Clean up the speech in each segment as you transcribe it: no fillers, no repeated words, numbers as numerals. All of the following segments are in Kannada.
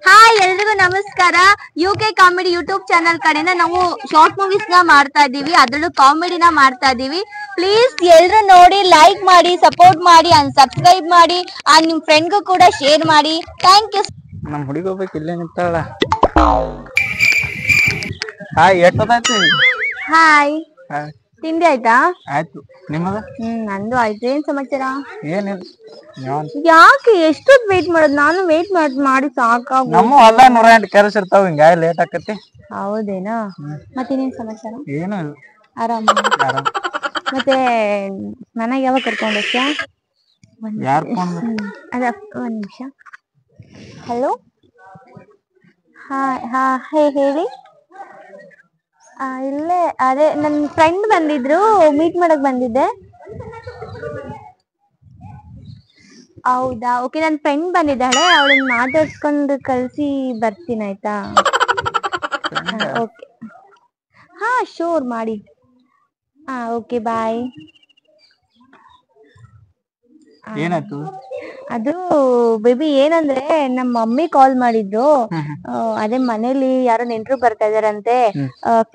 ಹಾಯ್ ಎಲ್ರಿಗೂ ನಮಸ್ಕಾರ. UK ಕಾಮಿಡಿ ಯೂಟ್ಯೂಬ್ ಚಾನಲ್ ಕಡೆಯಿಂದ ನಾವು ಶಾರ್ಟ್ ಮೂವೀಸ್ ನ ಮಾಡ್ತಾ ಇದೀವಿ, ಅದ್ರಲ್ಲೂ ಕಾಮಿಡಿನ ಮಾಡ್ತಾ ಇದೀವಿ. ಪ್ಲೀಸ್ ಎಲ್ರು ನೋಡಿ, ಲೈಕ್ ಮಾಡಿ, ಸಪೋರ್ಟ್ ಮಾಡಿ ಅಂಡ್ ಸಬ್ಸ್ಕ್ರೈಬ್ ಮಾಡಿ ಅಂಡ್ ನಿಮ್ ಫ್ರೆಂಡ್ಗೂ ಕೂಡ ಶೇರ್ ಮಾಡಿ. Thank you. ನಮ್ ಹುಡುಗಿ ಹೋಗ್ಬೇಕು, ಇಲ್ಲೇ ನಿಂತಾಳ. ಹಾಯ್, ಎಷ್ಟೊತ್ತಾಯ್ತು? ಹಾಯ್, ತಿಂಡಿ ಆಯ್ತಾ? ಆಯ್ತು, ನಿಮ್ಮದ? ನಂದು ಆಯ್ತು. ಏನ್ ಸಮಾಚಾರ? ಏನಿಲ್ಲ. ಯಾಕೆ ಎಷ್ಟೊತ್ತು ವೇಟ್ ಮಾಡೋದು? ನಾನು ವೇಟ್ ಮಾಡಿ ಸಾಕಾಗ. ನಮ್ಮ ಹೊಲ 108 ಕೆಲಸ ಇರ್ತಾವ, ಹಿಂಗಾಗಿ ಲೇಟ್ ಆಕತಿ. ಹೌದೇನಾ? ಮತ್ತೇನೇನ್ ಸಮಾಚಾರ? ಏನು ಇಲ್ಲ, ಆರಾಮ. ಮತ್ತೆ ನನಗೆ ಯಾವಾಗ ಕರ್ಕೊಂಡು ಹೋಗ್ತೀಯಾ? ಯಾರು ಫೋನ್? ಅದ ಒಂದ್ ನಿಮಿಷ. ಹಲೋ, ಹಾ ಹೇಳಿ. ಇಲ್ಲೇ ಅದೇ ನನ್ ಫ್ರೆಂಡ್ ಬಂದಿದ್ರು, ಮೀಟ್ ಮಾಡಕ್ ಬಂದಿದ್ದೆ. ಹೌದಾ, ಓಕೆ. ನನ್ ಫ್ರೆಂಡ್ ಬಂದಿದ್ದಾಳೆ, ಅವಳನ್ನ ಮಾತಾಡ್ಸ್ಕೊಂಡು ಕಳ್ಸಿ ಬರ್ತೀನಿ, ಆಯ್ತಾ? ಓಕೆ, ಹಾ ಶೋರ್ ಮಾಡಿ. ಓಕೆ, ಬಾಯ್. ಏನಾಯ್ತು? ಅದು ಬೇಬಿ ಏನಂದ್ರೆ, ನಮ್ಮ ಮಮ್ಮಿ ಕಾಲ್ ಮಾಡಿದ್ರು. ಅದೇ ಮನೇಲಿ ಯಾರೋ ನೆಂಟ್ರು ಬರ್ತಾ ಇದಾರಂತೆ,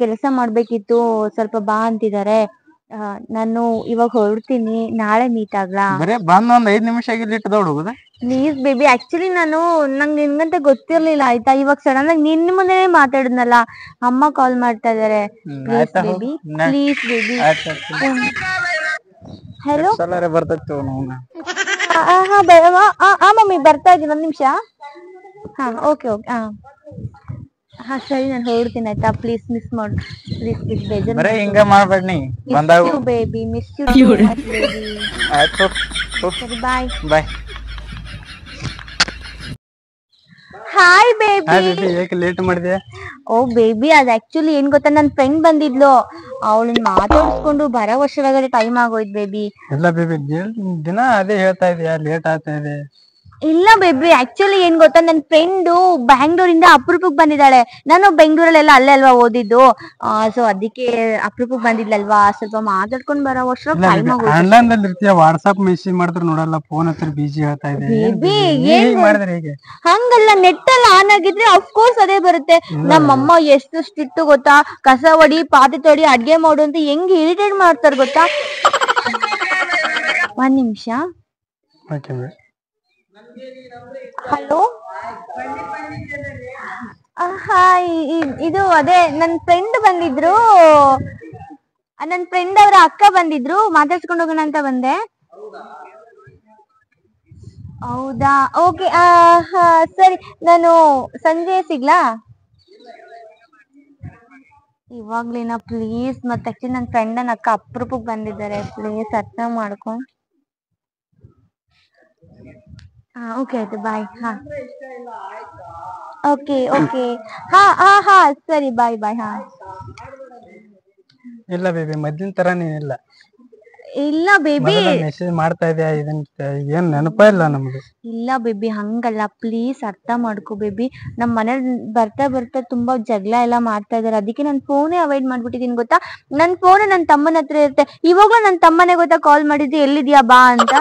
ಕೆಲಸ ಮಾಡ್ಬೇಕಿತ್ತು, ಸ್ವಲ್ಪ ಬಾ ಅಂತಿದ್ದಾರೆ. ನಾನು ಇವಾಗ ಹೊರಡ್ತೀನಿ, ನಾಳೆ ಮೀಟ್ ಆಗ್ಲಾ? ಬಂದ್ ಒಂದ್ 5 ನಿಮಿಷ ಆಗಿರ್ಲಿಟ್ಟು ದೊಡ್ಡ. ಪ್ಲೀಸ್ ಬೇಬಿ, ಆಕ್ಚುಲಿ ನಂಗೆ ನಿನ್ಗಂತ ಗೊತ್ತಿರ್ಲಿಲ್ಲ, ಆಯ್ತಾ? ಇವಾಗ ಸಡನ್ ಆಗಿ ನಿನ್ನ ಮುಂದೆ ಮಾತಾಡಿದ್ನಲ್ಲ, ಅಮ್ಮ ಕಾಲ್ ಮಾಡ್ತಾ ಇದಾರೆ. Please baby, please baby. Hello, ಬರ್ತೈತಿ. ಮಮ್ಮಿ ಬರ್ತಾ ಇದೀನಿ, ಒಂದ್ ನಿಮಿಷ. ಓಕೆ. ಸರಿ, ನಾನು ಹೊರಡ್ತೀನಿ, ಆಯ್ತಾ? ಪ್ಲೀಸ್ ಮಿಸ್ ಮಾಡು, ಪ್ಲೀಸ್ ಬೇಜಾರು ಹಿಂಗ ಮಾಡ್ಬೇಡ ನೀ. ಬಂದಾಗ ಬೇಬಿ, ಮಿಸ್ ಯು ಬೇಬಿ. ಆಯ್ತು, ಸರಿ, ಬಾಯ್. ಬಾಯ್. Hi baby. ಯಾಕೆ ಲೇಟ್ ಮಾಡಿದೆ? ಓ ಬೇಬಿ, ಅದ್ ಆಕ್ಚುಲಿ ಏನ್ ಗೊತ್ತಾ, ನನ್ ಫ್ರೆಂಡ್ ಬಂದಿದ್ಲು, ಅವಳನ್ನ ಮಾತಾಡಿಸ್ಕೊಂಡು ಬರೋ ವರ್ಷದಾಗಲೇ ಟೈಮ್ ಆಗೋಯ್ತು ಬೇಬಿ. ಇಲ್ಲ ಬೇಬಿ, ದಿನ ಅದೇ ಹೇಳ್ತಾ ಇದೆಯಾ, ಲೇಟ್ ಆಗ್ತಾ ಇದೆ. ಇಲ್ಲ ಬೇಬಿ, ಆಕ್ಚುಲಿ ಏನ್ ಗೊತ್ತಾ, ನನ್ ಫ್ರೆಂಡು ಬ್ಯಾಂಗ್ಳೂರಿಂದ ಅಪರೂಪಕ್ಕೆ ಬಂದಿದ್ದಾಳೆ. ನಾನು ಬೆಂಗಳೂರಲ್ಲೆಲ್ಲ ಅಲ್ಲೇ ಅಲ್ವಾ ಓದಿದ್ದು, ಸೊ ಅದಕ್ಕೆ ಅಪರೂಪಕ್ಕೆ ಬಂದಿದ್ಲಲ್ವಾ, ಸ್ವಲ್ಪ ಮಾತಾಡ್ಕೊಂಡ್ ಬರೋ ವರ್ಷ ಟೈಮ್ ಆಗೋಯ್ತು. ವಾಟ್ಸ್ಆಪ್ ಮೆಸೇಜ್ ಮಾಡಿದ್ರೆ ನೋಡಲ್ಲ, ಫೋನ್ ಹತ್ರ ಬಿಜಿ ಹೇಳ್ತಾ ಇದೆ. ಹಂಗಲ್ಲ, ನೆಟ್ ಎಲ್ಲ ಆನ್ ಆಗಿದ್ರೆ ಅಫ್ಕೋರ್ಸ್ ಅದೇ ಬರುತ್ತೆ. ನಮ್ಮಮ್ಮ ಎಷ್ಟು ಸ್ಟ್ರಿಕ್ಟ್ ಗೊತ್ತಾ, ಕಸ ಹೊಡಿ, ಪಾತ್ರೆ ತೊಡಿ, ಅಡ್ಗೆ ಮಾಡು ಅಂತ ಹೆಂಗ್ ಇರಿಟೇಟ್ ಮಾಡ್ತಾರ ಗೊತ್ತಾ. ಒಂದ್ ನಿಮಿಷ. Hello, hi. ಇದು ಅದೇ ನನ್ ಫ್ರೆಂಡ್ ಬಂದಿದ್ರು, ನನ್ ಫ್ರೆಂಡ್ ಅವರ ಅಕ್ಕ ಬಂದಿದ್ರು, ಮಾತಾಡ್ಸ್ಕೊಂಡು ಹೋಗೋಣ ಅಂತ ಬಂದೆ. ಹೌದಾ, ಓಕೆ. ಸರಿ, ನಾನು ಸಂಜೆ ಸಿಗ್ಲಾ? ಇವಾಗ್ಲೇನಾ? ಪ್ಲೀಸ್. ಮತ್ತೆ ಆಕ್ಚುಲಿ ನನ್ ಫ್ರೆಂಡ್ ನನ್ ಅಕ್ಕ ಅಪರೂಪಕ್ಕೆ ಬಂದಿದ್ದಾರೆ, ಪ್ಲೀಸ್ ಅರ್ಥ ಮಾಡ್ಕೊಂಡು. ಓಕೆ, ಆಯ್ತು, ಬಾಯ್. ಓಕೆ. ಸರಿ, ಬಾಯ್. ಇಲ್ಲ ಬೇಬಿ, ಮೊದ್ಲಿನ ತರ ನೀನಿಲ್ಲ. ಇಲ್ಲ ಬೇಬಿ, ಮೆಸೇಜ್ ಮಾಡ್ತಾ ಇದೆಯಾ, ಏನ್ ನೆನಪ ಇಲ್ಲ ನಮ್ಗೆ. ಇಲ್ಲ ಬೇಬಿ, ಹಂಗಲ್ಲ, ಪ್ಲೀಸ್ ಅರ್ಥ ಮಾಡ್ಕೋ ಬೇಬಿ. ನಮ್ ಮನೇಲಿ ಬರ್ತಾ ತುಂಬಾ ಜಗಳ ಎಲ್ಲ ಮಾಡ್ತಾ ಇದಾರೆ, ಅದಕ್ಕೆ ನನ್ ಫೋನೇ ಅವಾಯ್ಡ್ ಮಾಡ್ಬಿಟ್ಟಿದೀನಿ ಗೊತ್ತಾ. ನನ್ ಫೋನ್ ನನ್ ತಮ್ಮನ ಹತ್ರ ಇರುತ್ತೆ. ಇವಾಗ್ಲೂ ನನ್ ತಮ್ಮನೇ ಗೊತ್ತಾ ಕಾಲ್ ಮಾಡಿದ್ದು, ಎಲ್ಲಿದ್ಯಾ ಬಾ ಅಂತ.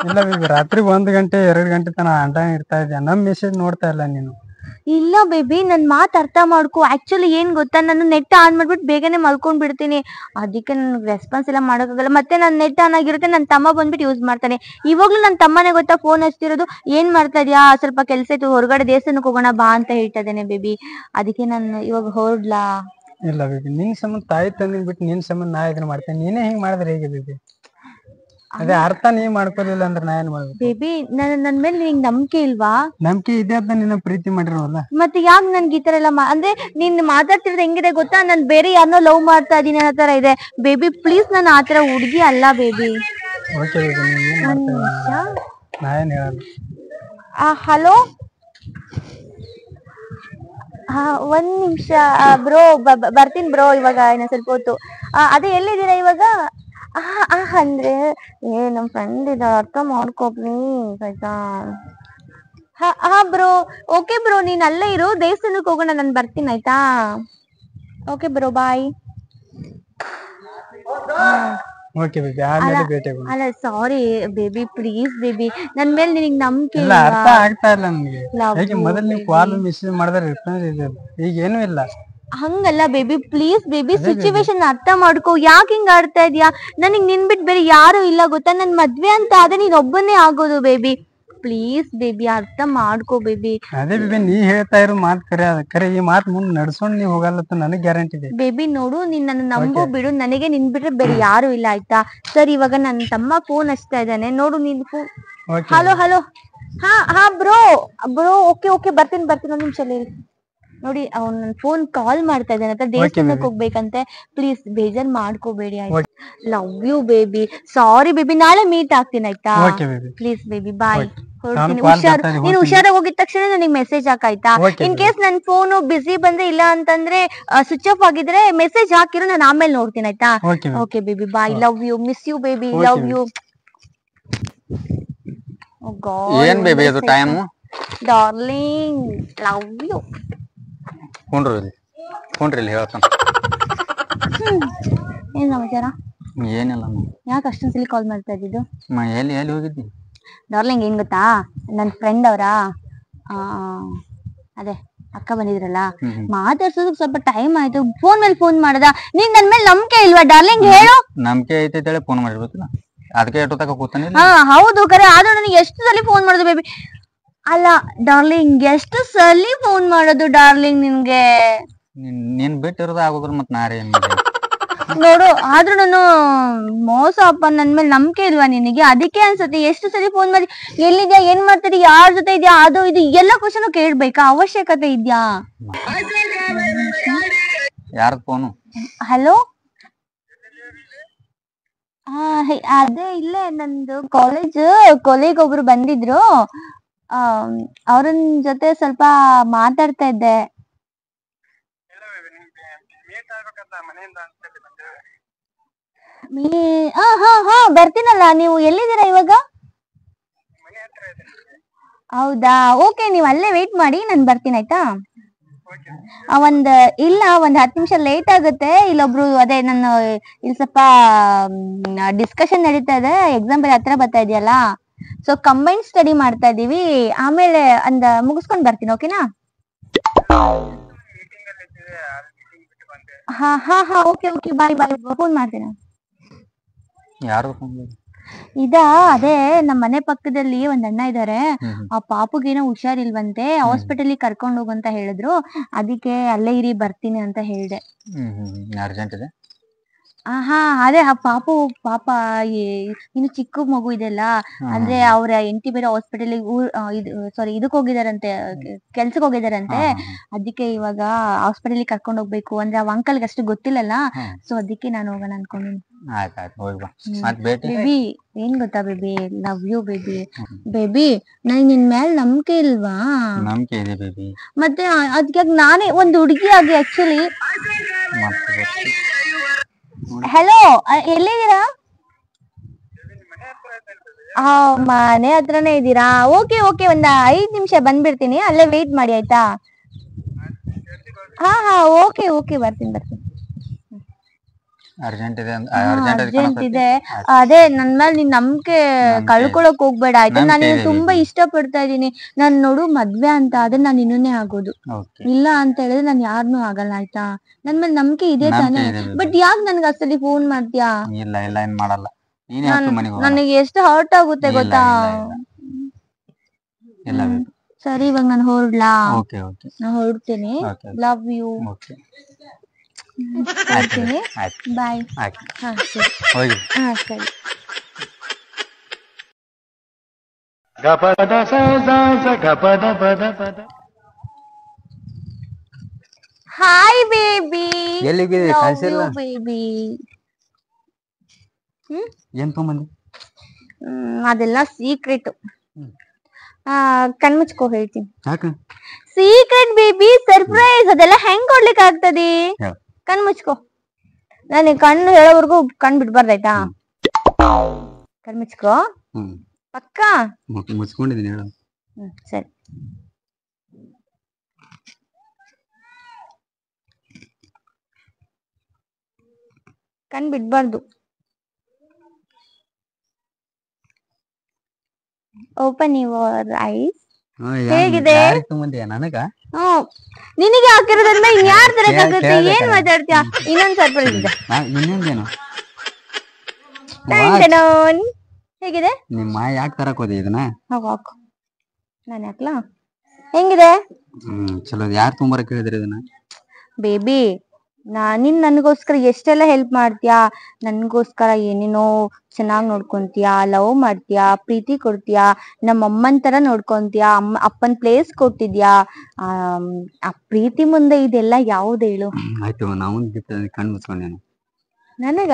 ಇಲ್ಲ ಬೇಬಿ, ರಾತ್ರಿ 1 ಗಂಟೆ 2 ಗಂಟೆ ತನ ಆಟ ಇರ್ತಾ ಇದೆಯಾ, ನಮ್ ಮೆಸೇಜ್ ನೋಡ್ತಾ ಇಲ್ಲ ನೀನು. ಇಲ್ಲ ಬೇಬಿ, ನನ್ ಮಾತ್ ಅರ್ಥ ಮಾಡ್ಕೊ. ಆಕ್ಚುಲಿ ಏನ್ ಗೊತ್ತಾ, ನಾನು ನೆಟ್ ಆನ್ ಮಾಡ್ಬಿಟ್ಟು ಬೇಗನೆ ಮಲ್ಕೊಂಡ್ ಬಿಡ್ತೀನಿ, ಅದಕ್ಕೆ ನನ್ಗೆ ರೆಸ್ಪಾನ್ಸ್ ಎಲ್ಲ ಮಾಡೋಕ್ಕಾಗಲ್ಲ. ಮತ್ತೆ ನನ್ ನೆಟ್ ಆನ್ ಆಗಿರುತ್ತೆ, ನನ್ ತಮ್ಮ ಬಂದ್ಬಿಟ್ಟು ಯೂಸ್ ಮಾಡ್ತಾನೆ. ಇವಾಗ್ಲೂ ನನ್ ತಮ್ಮನೇ ಗೊತ್ತಾ ಫೋನ್ ಹಚ್ತಿರೋದು. ಏನ್ ಮಾಡ್ತಾ ಇದ್ಯಾ, ಸ್ವಲ್ಪ ಕೆಲ್ಸ ಇತ್ತು, ಹೊರಗಡೆ ದೇವಸ್ಥಾನಕ್ಕೆ ಹೋಗೋಣ ಬಾ ಅಂತ ಹೇಳ್ತಾ ಇದ್ದೇನೆ ಬೇಬಿ, ಅದಕ್ಕೆ ನಾನು ಇವಾಗ ಹೊರಡ್ಲಾ? ಇಲ್ಲ ಬೇಬಿ, ನಿನ್ ಸಂಬಂಧ ತಾಯಿ ತಂದಿನ್ ಬಿಟ್ಟು ನಿನ್ ಸಂಬಂಧ ನಾ ಇದನ್ನ ಮಾಡ್ತೇನೆ, ನೀನೇ ಹಿಂಗ್ ಮಾಡಿದ್ರೆ ಹೇಗೆ ಬೇಬಿ? ಅದೇ ಅರ್ಥ ನೀ ಮಾಡ್ಕೊಲಿಲ್ಲ ಅಂದ್ರೆ ನಾ ಏನ್ ಮಾಡ್ಬೇಕು ಬೇಬಿ? ನನ್ ಮೇಲೆ ನಿಂಗೆ ನಂಬಿಕೆ ಇಲ್ವಾ? ನಂಬಿಕೆ ಇದೆ ಅಂತ ನಿನ್ನ ಪ್ರೀತಿ ಮಾಡಿರೋಲ್ಲ, ಮತ್ತೆ ಯಾಕೆ ನನ್ಗೆ ಈ ತರ ಎಲ್ಲ ಅಂದ್ರೆ ನೀನ್ ಮಾತಾಡ್ತಿರೋದು ಹೆಂಗಿದೆ ಗೊತ್ತಾ, ನಾನ್ ಬೇರೆ ಯಾರನ್ನೋ ಲವ್ ಮಾಡ್ತಾ ಇದೀನಿ ಅನ್ನೋ ತರ ಇದೆ ಬೇಬಿ. ಪ್ಲೀಸ್, ನಾನು ಆತರ ಹುಡುಗಿ ಅಲ್ಲ ಬೇಬಿ. ನಾ ಏನ್ ಹೇಳಲ್ಲ. ಹಲೋ, ಒಂದ್ ನಿಮಿಷ ಬ್ರೋ, ಬರ್ತೀನಿ ಬ್ರೋ ಇವಾಗ, ಇನ್ನ ಸ್ವಲ್ಪ ಹೊತ್ತು. ಅದೇ ಎಲ್ಲಿದ್ದೀರಾ ಇವಾಗ? ಅಂದ್ರೆ ನಮ್ ಫ್ರೆಂಡ್ ಇದ, ಅರ್ಥ ಮಾಡ್ಕೋ ಪ್ಲೀಸ್, ಆಯ್ತಾ? ಬ್ರೋ, ಓಕೆ ಬ್ರೋ, ನೀನ್ ಅಲ್ಲೇ ಇರು, ದೇವಸ್ಥಾನಕ್ಕೆ ಹೋಗೋಣ, ನಾನು ಬರ್ತೀನಿ, ಆಯ್ತಾ? ಓಕೆ ಬ್ರೋ, ಬಾಯ್. ಓಕೆ ಬೇಬಿ ಆಮೇಲೆ ಭೇಟಿ ಆಗೋಣ. ಅಲ್ಲ ಸಾರಿ ಬೇಬಿ, ಪ್ಲೀಸ್ ಬೇಬಿ, ನನ್ ಮೇಲೆ ನಿನಗ್ ನಂಬಿಕೆ ಇಲ್ಲ ಅರ್ಥ ಆಗ್ತಾ ಇಲ್ಲ ನನ್ಗೆ. Love ಹೇಗೆ you, ಮೊದಲು ನೀವು ಕಾಲ್ ಮೆಸೇಜ್ ಮಾಡಿದ್ರೆ ರಿಪ್ಲೈ ಇದೆ, ಈಗ ಏನೂ ಇಲ್ಲ. ಹಂಗಲ್ಲ ಬೇಬಿ, ಪ್ಲೀಸ್ ಬೇಬಿ, ಸಿಚುವೇಶನ್ ಅರ್ಥ ಮಾಡ್ಕೋ. ಯಾಕೆ ಹಿಂಗ ಆಡ್ತಾ ಇದ್ಯಾ? ನನಗ್ ನಿನ್ ಬಿಟ್ ಬೇರೆ ಯಾರು ಇಲ್ಲ ಗೊತ್ತಾ? ನನ್ ಮದ್ವೆ ಅಂತ ಆದ್ರೆ ನೀನ್ ಒಬ್ಬನೇ ಆಗೋದು ಬೇಬಿ. ಪ್ಲೀಸ್ ಬೇಬಿ, ಅರ್ಥ ಮಾಡ್ಕೋ ಬೇಬಿ. ಅದೇ ಬೇಬಿ, ನೀ ಹೇಳ್ತಾ ಇರೋ ಮಾತ್ ಖರೆ ಈ ಮಾತ್ ಮುಂದ್ ನಡ್ಸ್ಕೊಂಡ್ ನೀವ್ ಹೋಗಲ್ಲ ನನಗ್ ಗ್ಯಾರಂಟಿ ಇದೆ. ಬೇಬಿ ನೋಡು, ನೀನ್ ನನ್ನ ನಂಬೋ ಬಿಡು, ನನಗೆ ನಿನ್ ಬಿಟ್ರೆ ಬೇರೆ ಯಾರು ಇಲ್ಲ ಆಯ್ತಾ? ಸರ್, ಇವಾಗ ನನ್ನ ತಮ್ಮ ಫೋನ್ ಹಚ್ತಾ ಇದ್ದಾನೆ, ನೋಡು ನೀನ್ ಫೋನ್. ಹಲೋ ಹಲೋ, ಹಾ ಬ್ರೋ ಬ್ರೋ, ಓಕೆ ಬರ್ತೀನಿ ಒಂದ್ ನಿಮಿಷ ನೋಡಿ. ಅವ್ನ್ ನನ್ ಫೋನ್ ಕಾಲ್ ಮಾಡ್ತಾ ಇದ್ದಾನೆ ಅಂತ, ದೇವಸ್ಥಾನಕ್ಕೆ ಹೋಗ್ಬೇಕಂತೆ. ಪ್ಲೀಸ್ ಬೇಜಾರ್ ಮಾಡ್ಕೋಬೇಡಿ ಆಯ್ತಾ? Love you baby. Sorry baby, ನಾಳೆ ಮೀಟ್ ಆಗ್ತೀನಿ ಆಯ್ತಾ? Please baby, bye. ಹೊರಡ್ತೀನಿ, ಹುಷಾರು. ನೀನ್ ಹುಷಾರಾಗಿ ಹೋಗಿದ ತಕ್ಷಣ ನನಗೆ ಮೆಸೇಜ್ ಹಾಕಾಯ್ತಾ? ಇನ್ ಕೇಸ್ ನನ್ ಫೋನು ಬಿಸಿ ಬಂದ್ರೆ, ಇಲ್ಲ ಅಂತಂದ್ರೆ ಸ್ವಿಚ್ ಆಫ್ ಆಗಿದ್ರೆ ಮೆಸೇಜ್ ಹಾಕಿರೋ, ನಾನು ಆಮೇಲೆ ನೋಡ್ತೀನಿ ಆಯ್ತಾ? Okay baby, bye. Love you, miss you baby, love you. ಏನ್ ಬೇಬಿ ಅದು ಟೈಮ್? Darling, love you. ಕುಂಡ್ರಿ ಹೇಳ್ತಾನ. ಏನ್ ಸಮಾಚಾರ? ಏನಿಲ್ಲ. ಯಾಕೆ ಅಷ್ಟೊಂದ್ ಸಲ ಕಾಲ್ ಮಾಡ್ತಾ ಇದ್ದಿದ್ದು? ಎಲ್ಲಿ ಹೋಗಿದ್ದಿ ಡಾರ್ಲಿಂಗ್? ಏನ್ ಗೊತ್ತಾ, ನನ್ ಫ್ರೆಂಡ್ ಅವರ ಅದೇ ಅಕ್ಕ ಬಂದಿದ್ರಲ್ಲ, ಮಾತಾಡ್ಸೋದಕ್ ಸ್ವಲ್ಪ ಟೈಮ್ ಆಯ್ತು. ಫೋನ್ ಮೇಲೆ ಫೋನ್ ಮಾಡದ. ನೀನ್ ನನ್ ಮೇಲೆ ನಂಬಿಕೆ ಇಲ್ವಾ ಡಾರ್ಲಿಂಗ್? ಹೇಳು. ನಂಬಿಕೆ ಐತೆ ಫೋನ್ ಮಾಡಿರ್ಬೇಕಲ್ಲ, ಅದಕ್ಕೆ ಎಷ್ಟೋ ತಕ ಕೂತಾನೆ. ಹಾ ಹೌದು ಕರೆ, ಆದ್ರೂ ನನಗೆ ಎಷ್ಟು ಸಲ ಫೋನ್ ಮಾಡೋದು ಬೇಬಿ? ಅಲ್ಲ ಡಾರ್ಲಿಂಗ್, ಎಷ್ಟು ಸಲ ಫೋನ್ ಮಾಡೋದು ಡಾರ್ಲಿಂಗ್ ನಿನ್ಗೆ? ನೀನ್ ಬಿಟ್ಟಿರೋದು ಆಗೋದ್ರ ಮತ್ ನಾರೇ ಏನ್ ಮಾಡಿ ನೋಡು. ಆದ್ರೂ ನಾನು ಮೋಸ ಅಪ್ಪ, ನನ್ ಮೇಲೆ ನಂಬಿಕೆ ಇಲ್ವಾ ನಿನಗೆ? ಅದಕ್ಕೆ ಅನ್ಸತ್ತೆ ಎಷ್ಟು ಸರಿ ಫೋನ್ ಮಾಡಿ, ಎಲ್ಲಿದ್ಯಾ, ಏನ್ ಮಾಡ್ತಿದ್ಯಾ, ಯಾರ ಜೊತೆ ಇದ್ಯಾ, ಅದು ಇದು ಎಲ್ಲ ಕ್ವಶನ್ ಕೇಳ್ಬೇಕಾ? ಅವಶ್ಯಕತೆ ಇದ್ಯಾ? ಯಾರ ಫೋನು? ಹಲೋ, ಅದೇ ಇಲ್ಲೇ ನಂದು ಕಾಲೇಜ್ ಒಬ್ರು ಬಂದಿದ್ರು. ಅವ್ರನ್ ಜೊತೆ ಸ್ವಲ್ಪ ಮಾತಾಡ್ತಾ ಇದ್ದೆ. ಹಾ ಬರ್ತೀನಲ್ಲ. ನೀವು ಎಲ್ಲಿದ್ದೀರಾ ಇವಾಗ? ಹೌದಾ, ಓಕೆ, ನೀವ್ ಅಲ್ಲೇ ವೇಟ್ ಮಾಡಿ, ನಾನ್ ಬರ್ತೀನಿ ಆಯ್ತಾ? ಒಂದ್ 10 ನಿಮಿಷ ಲೇಟ್ ಆಗುತ್ತೆ. ಇಲ್ಲೊಬ್ರು, ಅದೇ ನನ್ನ ಇಲ್ಲಿ ಸ್ವಲ್ಪ ಡಿಸ್ಕಷನ್ ನಡೀತಾ ಇದೆ. ಎಕ್ಸಾಮ್ ಬೇರೆ ಹತ್ರ ಬರ್ತಾ ಇದೆಯಲ್ಲ, ಸೊ ಕಂಬೈನ್ ಸ್ಟಡಿ ಮಾಡ್ತಾ ಇದೀವಿ. ಆಮೇಲೆ ಮುಗಿಸ್ಕೊಂಡ್ ಬರ್ತೀನಿ, ಓಕೆನಾ? ಹಾ ಓಕೆ ಬಾಯ್. ಫೋನ್ ಮಾಡ್ತೀನಿ. ಯಾರು? ಅದೇ ನಮ್ಮ ಮನೆ ಪಕ್ಕದಲ್ಲಿ ಒಂದ್ ಅಣ್ಣ ಇದಾರೆ. ಆ ಪಾಪುಗೇನೋ ಹುಷಾರಿಲ್ವಂತೆ, ಹಾಸ್ಪಿಟಲ್ ಕರ್ಕೊಂಡ್ ಹೋಗಂತ ಹೇಳಿದ್ರು. ಅದಕ್ಕೆ ಅಲ್ಲೇ ಇರಿ, ಬರ್ತೀನಿ ಅಂತ ಹೇಳ್ದೆ. ಅರ್ಜೆಂಟ್ ಇದೆ. ಅದೇ ಆ ಪಾಪ ಇನ್ನು ಚಿಕ್ಕ ಮಗು ಇದೆಲ್ಲ, ಅಂದ್ರೆ ಅವ್ರ ಹೆಂಡತಿ ಬೇರೆ ಹಾಸ್ಪಿಟಲ್ ಇದಕ್ ಹೋಗಿದಾರಂತೆ, ಕೆಲ್ಸಕ್ ಹೋಗಿದಾರಂತೆ. ಅದಕ್ಕೆ ಇವಾಗ ಹಾಸ್ಪಿಟಲ್ ಕರ್ಕೊಂಡ್ ಹೋಗ್ಬೇಕು. ಅಂದ್ರೆ ಅವ್ ಅಂಕಲ್ಗೆ ಅಷ್ಟು ಗೊತ್ತಿಲ್ಲಲ್ಲ, ಸೊ ಅದಕ್ಕೆ ನಾನು ಹೋಗೋಣ ಅನ್ಕೊಂಡಿನಿ. ಬೇಬಿ, ಏನ್ ಗೊತ್ತಾ baby, love you baby. Baby, ನನಗ್ ನಿನ್ ಮೇಲೆ ನಂಬಿಕೆ ಇಲ್ವಾ? ನಂಬಿಕೆ ಇದೆ ಬೇಬಿ. ಮತ್ತೆ ಅದಕ್ಕೆ ನಾನೇ ಒಂದು ಹುಡುಗಿ ಆಗಿ ಆಕ್ಚುಲಿ. ಹಲೋ, ಎಲ್ಲಿದ್ದೀರಾ? ಮನೆ ಹತ್ರನೇ ಇದ್ದೀರಾ? ಓಕೆ ಒಂದ್ 5 ನಿಮಿಷ ಬಂದ್ಬಿಡ್ತೀನಿ, ಅಲ್ಲೇ ವೇಟ್ ಮಾಡಿ ಆಯ್ತಾ? ಹಾ ಓಕೆ ಬರ್ತೀನಿ. ಅರ್ಜೆಂಟ್ ಇದೆ. ಅದೇ ನನ್ ಮೇಲೆ ನೀನ್ ನಂಬಿಕೆ ಕಳ್ಕೊಳಕ್ ಹೋಗ್ಬೇಡ ಆಯ್ತಾ? ನಾನು ತುಂಬಾ ಇಷ್ಟ ಪಡ್ತಾ ಇದೀನಿ. ನಾನ್ ನೋಡು, ಮದ್ವೆ ಅಂತ ಆದ್ರೆ ನಾನ್ ಇನ್ನೊಂದೇ ಆಗೋದು. ಇಲ್ಲ ಅಂತ ಹೇಳಿದ್ರೆ ನಾನ್ ಯಾರನ್ನೂ ಆಗಲ್ಲ ಆಯ್ತಾ? ನನ್ ಮೇಲೆ ನಂಬಿಕೆ ಇದೆ ತಾನೆ? ಬಟ್ ಯಾಕೆ ನನ್ಗೆ ಅಷ್ಟಲ್ಲಿ ಫೋನ್ ಮಾಡ್ತೀಯಾ? ಏನ್ ಮಾಡಲ್ಲ. ನನಗೆ ಎಷ್ಟು ಹರ್ಟ್ ಆಗುತ್ತೆ ಗೊತ್ತಾ? ಸರಿ, ಇವಾಗ ನಾನು ಹೊರಡ್ಲಾ? ನಾನು ಹೊರಡ್ತೀನಿ. Love you. ಬಾಯ್. ಸರಿ. Hi baby. ಬೇಬಿ, ಏನ್ ತಗೊಂಬಂದಿ? ಅದೆಲ್ಲ ಸೀಕ್ರೆಟ್. ಕಣ್ಮುಚ್ಕೋ, ಹೇಳ್ತೀನಿ. Secret baby, surprise. ಅದೆಲ್ಲ ಹೆಂಗ್ ಕೊಡ್ಲಿಕ್ಕೆ ಆಗ್ತದೆ? ಕಣ್ಮುಚ್ಕೋ. ನಾನು ಕಣ್ಣು ಹೇಳೋವರೆಗೂ ಕಣ್ ಬಿಡ್ಬಾರ್ದಾಯ್ತಾ? ಕಣ್ಮುಚ್ಕೋ. ಪಕ್ಕ ಮುಚ್ಕೊಂಡಿದ್ದೀನಿ, ಹೇಳು. ಸರಿ. ಕಣ್ ಬಿಡ್ಬಾರ್ದು. Open your eyes. ಹೇಗಿದೆ? ನನಗ ಹ್ಮ್ ನಿನಗೆ ಹಾಕಿರೋದ್ರಿಂದ ಇನ್ಯಾರ್ ತರಕಾಗುತ್ತೆ? ಏನ್ ಮಾತಾಡ್ತೀಯ? ಇನ್ನೊಂದ್ ಸರ್ಪ್ರೈಸ್ ಇದೆ. ಇನ್ನೊಂದೇನು ಹೇಗಿದೆ? ನಿಮ್ಮ ಯಾಕೆ ತರಕ್ ಹೋದೆ ಇದನ್ನ? ಹಾಕು ನಾನು ಯಾಕ್ಲಾ? ಹೆಂಗಿದೆ? ಚಲೋ. ಯಾರು ತುಂಬಾರ ಕೇಳಿದ್ರಿ ಇದನ್ನ? ಬೇಬಿ ನೀನ್ ನನ್ಗೋಸ್ಕರ ಎಷ್ಟೆಲ್ಲ ಹೆಲ್ಪ್ ಮಾಡ್ತೀಯಾ, ನನ್ಗೋಸ್ಕರ ಏನೇನೋ ಚೆನ್ನಾಗ್ ನೋಡ್ಕೊಂತೀಯಾ, ಲವ್ ಮಾಡ್ತೀಯಾ, ಪ್ರೀತಿ ಕೊಡ್ತೀಯಾ, ನಮ್ಮ ಅಮ್ಮನ್ ತರ ನೋಡ್ಕೊಂತೀಯಾ, ಅಪ್ಪನ್ ಪ್ಲೇಸ್ ಕೊಟ್ಟಿದ್ಯಾ. ಆ ಪ್ರೀತಿ ಮುಂದೆ ಇದೆಲ್ಲ ಯಾವ್ದು ಹೇಳು? ಆಯ್ತು, ನಾವು ಗಿಫ್ಟ್ ಕಣ್ಣು ಮುಚ್ಕೊಂಡೇನು ನನಗ?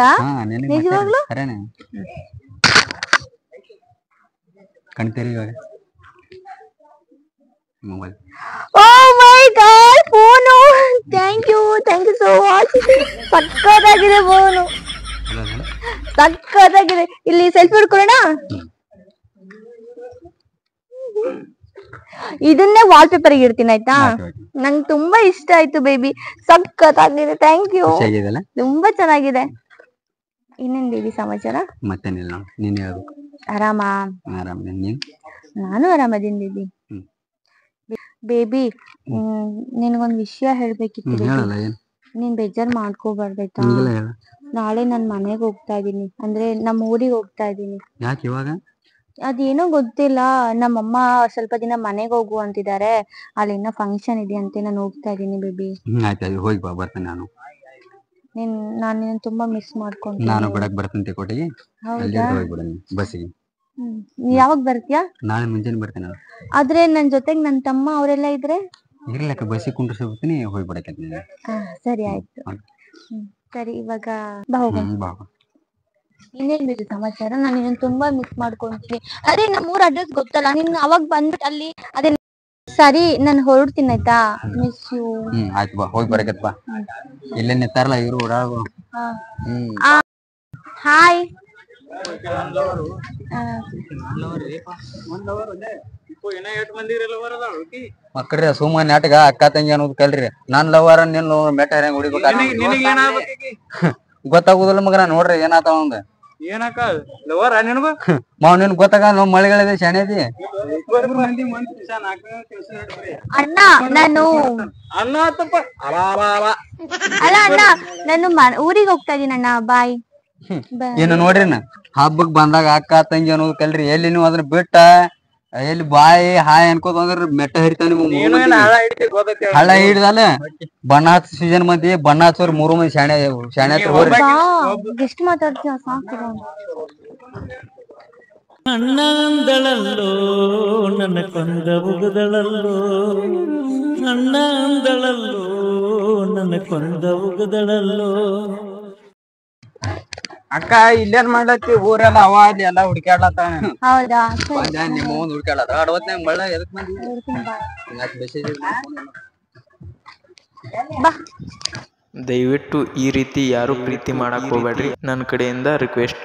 ನಿಜವಾಗ್ಲು? ಕಣ್ತೇರಿ ಇವಾಗ mobile. Oh my god, phone. Thank you so much. ಸಕ್ಕತ್ತಾಗಿದೆ ಫೋನು, ಸಕ್ಕತ್ತಾಗಿದೆ. ಇಲ್ಲಿ ಸೆಲ್ಫಿ ಹಿಡ್ಕೊಳ್ಳೋಣ. ಇದನ್ನೇ ವಾಲ್ ಪೇಪರ್ ಇಡ್ತೀನಿ ಆಯ್ತಾ? ನಂಗೆ ತುಂಬಾ ಇಷ್ಟ ಆಯ್ತು ಬೇಬಿ, ಸಕ್ಕತ್ತಾಗಿದೆ. ಥ್ಯಾಂಕ್ ಯು, ತುಂಬಾ ಚೆನ್ನಾಗಿದೆ. ಇನ್ನೇನ್ ಬೇಬಿ ಸಮಾಚಾರ? ಮತ್ತೇನಿಲ್ಲ, ನೀನ್ ಹೇಳ್ಬೇಕು. ಆರಾಮಾ? ಆರಾಮ. ನೀನ್? ನಾನು ಆರಾಮದೀನಿ ಬೇಬಿ. ಬೇಬಿ ನಿನಗೊಂದ್ ವಿಷಯ ಹೇಳ್ಬೇಕಿತ್ತು. ನೀನ್ ಬೇಜಾರ್ ಮಾಡ್ಕೋಬಾರ್ದಾಯ್ತಾ? ನಾಳೆ ನನ್ ಮನೆಗ್ ಹೋಗ್ತಾ ಇದೀನಿ, ಅಂದ್ರೆ ನಮ್ಮ ಊರಿಗೆ ಹೋಗ್ತಾ ಇದೀನಿ. ಯಾಕೆ ಇವಾಗ? ಅದೇನೋ ಗೊತ್ತಿಲ್ಲ, ನಮ್ಮಮ್ಮ ಸ್ವಲ್ಪ ದಿನ ಮನೆಗ್ ಹೋಗು ಅಂತಿದ್ದಾರೆ. ಅಲ್ಲಿ ಏನೋ ಫಂಕ್ಷನ್ ಇದೆ ಅಂತೆ, ನಾನು ಹೋಗ್ತಾ ಇದೀನಿ ಬೇಬಿ. ಆಯ್ತು, ಹೋಗಿ ಬಾ, ಬರ್ತೇನೆ ನಾನು. ನಾನು ನಿನ್ನ ತುಂಬಾ ಮಿಸ್ ಮಾಡ್ಕೊಂತೀನಿ. ನಾನು ಬಿಡಕ್ ಬರ್ತೇನೆ ಕೋಟಿಗೆ. ಬಸ್ಸಿಗೆ. ಯಾವಾಗ ಬರ್ತೀಯಾ? ನಾಳೆ ಮುಂಜಾನೆ ಬರ್ತೇನೆ. ಆದ್ರೆ ನನ್ ಜೊತೆಗ್ ನನ್ ತಮ್ಮ ಅವರೆಲ್ಲ ಇದ್ರೆ ಇರ್ಲಕ್ಕ, ಬಸ್ಸಿಗೆ ಕುಂಡ್ರಿಸ್ಬಿಡ್ತೀನಿ, ಹೋಗಿ ಬಿಡಕ್ಕೆ. ಸರಿ ಆಯ್ತು. ಸರಿ, ಇವಾಗ ಬಾ ಹೋಗೋಣ. ಇನ್ನೇನ್ ಬೇಕು ಸಮಾಚಾರ? ನಾನು ನಿನ್ನ ತುಂಬಾ ಮಿಸ್ ಮಾಡ್ಕೊಂತೀನಿ. ಅದೇ ನಮ್ಮೂರ್ ಅಡ್ರೆಸ್ ಗೊತ್ತಲ್ಲ, ನೀನ್ ಅವಾಗ ಬಂದ್ಬಿಟ್ಟು ಅಲ್ಲಿ ಅದೇ. ಸರಿ, ನಾನು ಹೊರಡ್ತೀನಿ ಆಯ್ತಾ? Miss you. ಆಯ್ತು, ಬಾ, ಹೋಗಿ ಬರಕತ್ ಬಾ. ಇಲ್ಲೇ ನಿಂತಾರಲ್ಲ ಇವ್ರು ಓಡಾಡೋದು. ಹಾಯ್. ಮಕ್ಕಳ್ರಿ ಸುಮ್ಮ ನಾಟಕ ಅಕ್ಕ ತಂಗಿ ಅನ್ನೋದು ಕಲ್ರಿ. ನಾನ್ ಲವರ ನಿನ್ ಮೆಟ್ಟ ಹೆಂಗ್ ಹೊಡಿಬೇಕ ಗೊತ್ತಾಗುದಿಲ್ಲ ಮಗ. ನೋಡ್ರಿ ಏನಾತ ಒಂದ್ ಮಾವ್ ನಿನ್ ಗೊತ್ತಾಗ ನಾವ್ ಮಳೆಗಳಿದೆ ಶಾಣೆ ಐತಿ. ಅಣ್ಣ ನಾನು ಅಲ್ಲ ಅಣ್ಣ, ನಾನು ಊರಿಗೆ ಹೋಗ್ತಾ ಇದೀನಿ ಅಣ್ಣ. ಬಾಯ್. ಏನು ನೋಡ್ರಿ, ಹಬ್ಬಕ್ ಬಂದಾಗ ಅಕ್ಕ ತಂಗಿ ಅನ್ನೋದು ಕಲ್ರಿ. ಎಲ್ಲಿ ನೀವು ಅದನ್ನ ಬಿಟ್ಟ ಎಲ್ಲಿ ಬಾಯಿ ಹಾಯ್ ಅನ್ಕೋತ ಅಂದ್ರ ಮೆಟ್ಟ ಹರಿತಾವ. ಹಳ್ಳ ಹಿಡ್ದಲ್ಲ ಬಣ್ಣ ಹಚ್ಚ ಸೀಸನ್ ಮಂದಿ ಬಣ್ಣ ಹಚ್ಚೋರ್ 3 ಮಂದಿ ಶಾಣೆ ಎಷ್ಟು ಮಾತಾಡ್ತೀಯ? ಸಾಕು. ಅಣ್ಣಂದಳಲ್ಲೋ ನನ್ನ ಕೊಂದ ಉಗದಳಲ್ಲೋ, ಅಣ್ಣಂದಳಲ್ಲೋ ನನ್ನ ಕೊಂದ ಉಗದಳಲ್ಲೋ. ಅಕ್ಕ ಇಲ್ಲೇನ್ ಮಾಡ್ಲತ್ತಿ? ಊರೆಲ್ಲ ಅವ ಅಲ್ಲಿ ಎಲ್ಲಾ ಹುಡುಕ್ಯಾಡ್ಲತ್ತ. ಹೌದಾ? ನಿಮ್ಮ ಹುಡುಕ್ಯಾಡದ ಅಡವತ್ನಾಗ ಮಳ್ಳ ಎದಕ್ ಮಂದಿ ದಯವಿಟ್ಟು ಈ ರೀತಿ ಯಾರು ಪ್ರೀತಿ ಮಾಡಕ್ ಹೋಗ್ಬೇಡ್ರಿ. ನನ್ನ ಕಡೆಯಿಂದ ರಿಕ್ವೆಸ್ಟ್.